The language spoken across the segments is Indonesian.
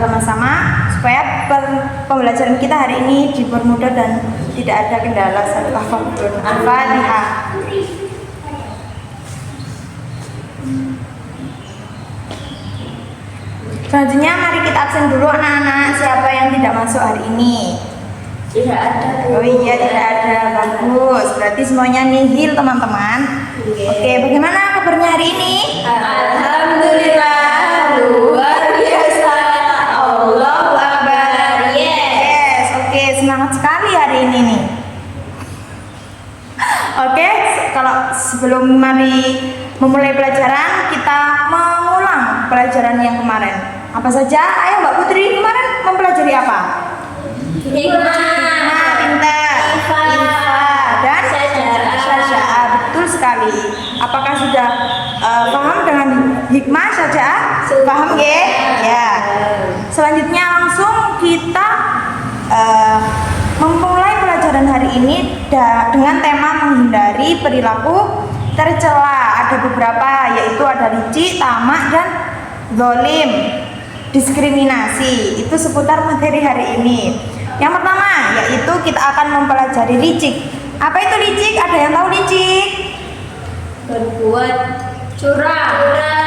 bersama-sama supaya pembelajaran kita hari ini dipermudah dan tidak ada kendala. Al-Fatihah. Selanjutnya mari kita absen dulu anak-anak. Siapa yang tidak masuk hari ini? Tidak ada. Oh iya, tidak ada. Bagus. Berarti semuanya nihil teman-teman. Oke, bagaimana kabarnya hari ini? Alhamdulillah, luar biasa. Allahu Akbar. Yes, oke, semangat sekali hari ini nih. Oke, kalau sebelum mari memulai pelajaran, kita mengulang pelajaran yang kemarin. Apa saja? Ayo Mbak Putri, kemarin mempelajari apa? Hikmah, pintar, dan syaja'ah. Betul sekali. Apakah sudah paham dengan hikmah, syaja'ah? Paham ya? Ya. Selanjutnya langsung kita memulai pelajaran hari ini dengan tema menghindari perilaku tercela. Ada beberapa, yaitu ada licik, tamak, dan zalim, diskriminasi. Itu seputar materi hari ini. Yang pertama yaitu kita akan mempelajari licik. Apa itu licik? Ada yang tahu licik? berbuat curang.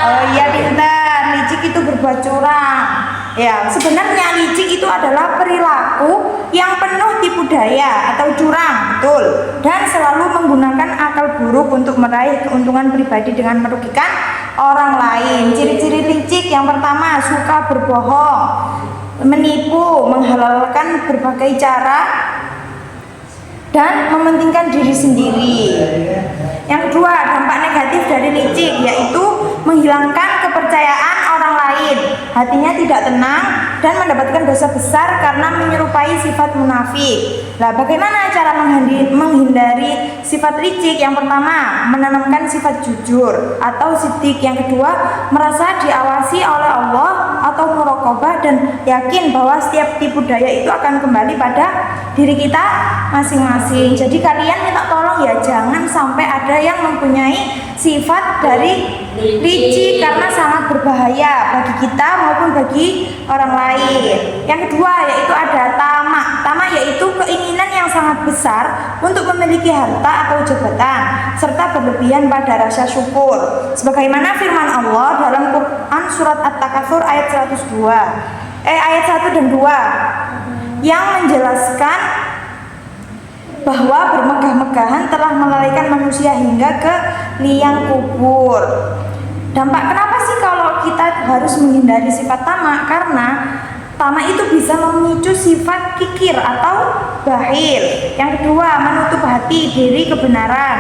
Oh iya, pintar. Licik itu berbuat curang. Ya, sebenarnya licik itu adalah perilaku yang penuh tipu daya atau curang, betul. Dan selalu menggunakan akal buruk untuk meraih keuntungan pribadi dengan merugikan orang lain. Ciri-ciri licik yang pertama, suka berbohong, menipu, menghalalkan berbagai cara, dan mementingkan diri sendiri. Yang kedua, dampak negatif dari licik yaitu menghilangkan kepercayaan orang lain, hatinya tidak tenang dan mendapatkan dosa besar karena menyerupai sifat munafik. Nah, bagaimana cara menghindari sifat licik? Yang pertama, menanamkan sifat jujur atau siddiq. Yang kedua, merasa diawasi oleh Allah atau muraqabah dan yakin bahwa setiap tipu daya itu akan kembali pada diri kita masing-masing. Jadi kalian minta tolong ya, jangan sampai ada yang mempunyai sifat dari licik karena sangat berbahaya bagi kita maupun bagi orang lain. Yang kedua yaitu ada tamak. Tamak yaitu keinginan yang sangat besar untuk memiliki harta atau jabatan serta berlebihan pada rasa syukur. Sebagaimana firman Allah dalam Quran surat At-Takatsur ayat ayat 1 dan 2 yang menjelaskan bahwa bermegah-megahan telah melalaikan manusia hingga ke liang kubur. Dampak kenapa sih kalau kita harus menghindari sifat tamak? Karena tamak itu bisa memicu sifat kikir atau bakhil. Yang kedua, menutup hati diri kebenaran.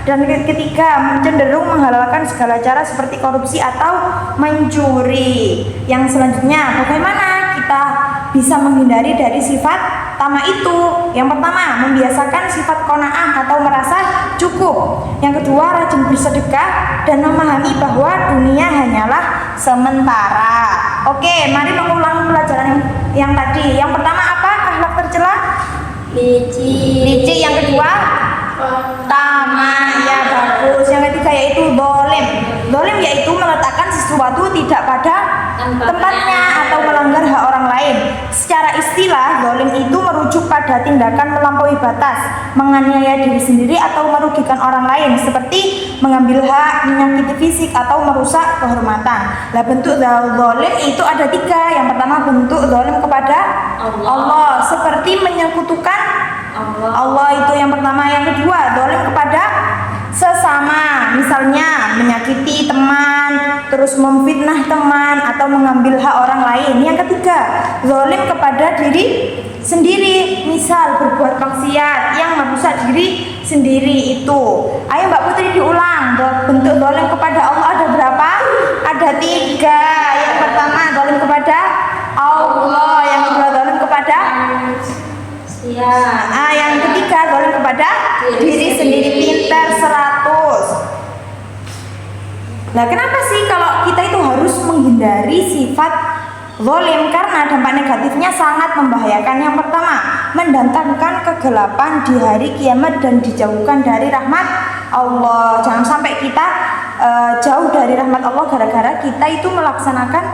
Dan ketiga, cenderung menghalalkan segala cara seperti korupsi atau mencuri. Yang selanjutnya, bagaimana kita bisa menghindari dari sifat tamak itu? Yang pertama, membiasakan sifat qanaah atau merasa cukup. Yang kedua, rajin bersedekah dan memahami bahwa dunia hanyalah sementara. Oke, mari mengulang pelajaran yang tadi. Yang pertama apa? Akhlak tercela? Licik. Yang kedua? Tamak. Ya, bagus. Yang ketiga yaitu zalim. Zalim yaitu meletakkan sesuatu tidak pada tempatnya atau melanggar hak orang lain. Secara istilah, zalim itu merujuk pada tindakan melampaui batas, menganiaya diri sendiri atau merugikan orang lain, seperti mengambil hak, menyakiti fisik atau merusak kehormatan. Nah, bentuk zalim itu ada tiga. Yang pertama, bentuk zalim kepada Allah, seperti menyekutukan Allah itu yang pertama. Yang kedua, zalim kepada sesama, misalnya menyakiti teman, terus memfitnah teman atau mengambil hak orang lain. Yang ketiga, zalim kepada diri sendiri, misal berbuat maksiat yang merusak diri sendiri itu. Ayo Mbak Putri diulang. Bentuk zalim kepada Allah ada berapa? Ada tiga. Yang pertama, zalim kepada Allah. Yang kedua, zalim kepada yang ketiga, zalim kepada diri sendiri. Pintar 100. Nah, kenapa sih kalau kita itu harus menghindari sifat zalim? Karena dampak negatifnya sangat membahayakan. Yang pertama, mendatangkan kegelapan di hari kiamat dan dijauhkan dari rahmat Allah. Jangan sampai kita jauh dari rahmat Allah gara-gara kita itu melaksanakan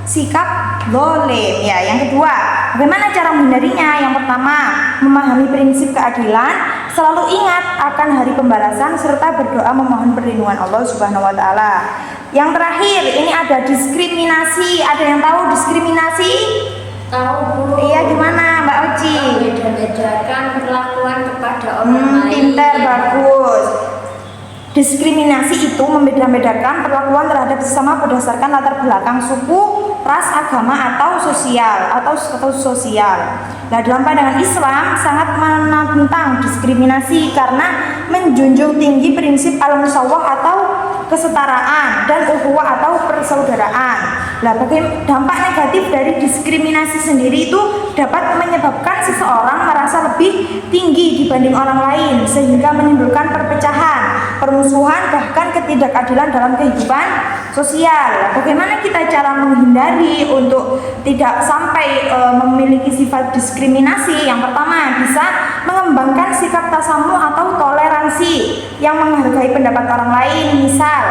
sikap zalim. Ya, yang kedua, bagaimana cara menghindarinya? Yang pertama, memahami prinsip keadilan, selalu ingat akan hari pembalasan serta berdoa memohon perlindungan Allah Subhanahu wa taala. Yang terakhir, ini ada diskriminasi. Ada yang tahu diskriminasi? Tahu Bu. Iya, gimana Mbak Oci? Membeda-bedakan perlakuan kepada orang lain. Pinter, bagus. Diskriminasi itu membeda-bedakan perlakuan terhadap sesama berdasarkan latar belakang suku, ras, agama atau sosial Nah, dalam pandangan Islam sangat menentang diskriminasi karena menjunjung tinggi prinsip al-musawwah atau kesetaraan dan ukhuwah atau persaudaraan. Nah, dampak negatif dari diskriminasi sendiri itu dapat menyebabkan seseorang merasa lebih tinggi dibanding orang lain sehingga menimbulkan perpecahan, permusuhan, bahkan ketidakadilan dalam kehidupan sosial. Bagaimana kita cara menghindari untuk tidak sampai memiliki sifat diskriminasi? Yang pertama, bisa mengembangkan sikap tasamuh atau toleransi yang menghargai pendapat orang lain. Misal,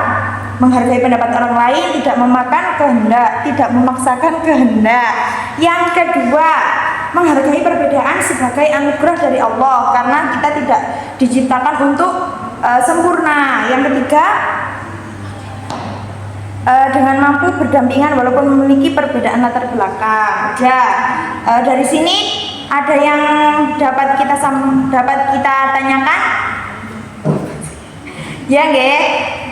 menghargai pendapat orang lain, tidak memakan kehendak, tidak memaksakan kehendak. Yang kedua, menghargai perbedaan sebagai anugerah dari Allah karena kita tidak diciptakan untuk sempurna. Yang ketiga, dengan mampu berdampingan walaupun memiliki perbedaan latar belakang. Ya, dari sini ada yang dapat kita tanyakan? Ya, nggih.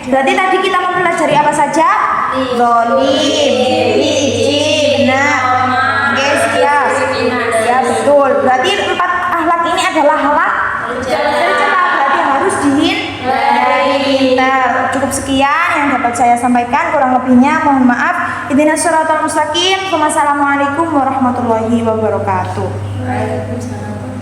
Berarti tadi kita mempelajari apa saja? Zalim, licik, benar. Oke, siap. Ya, betul. Berarti 4 akhlak ini adalah akhlak tercela. Berarti harus dihindari. Nah, cukup sekian yang dapat saya sampaikan. Kurang lebihnya mohon maaf. Ihdinas shiratal mustaqim. Wassalamualaikum warahmatullahi wabarakatuh. Waalaikumsalam.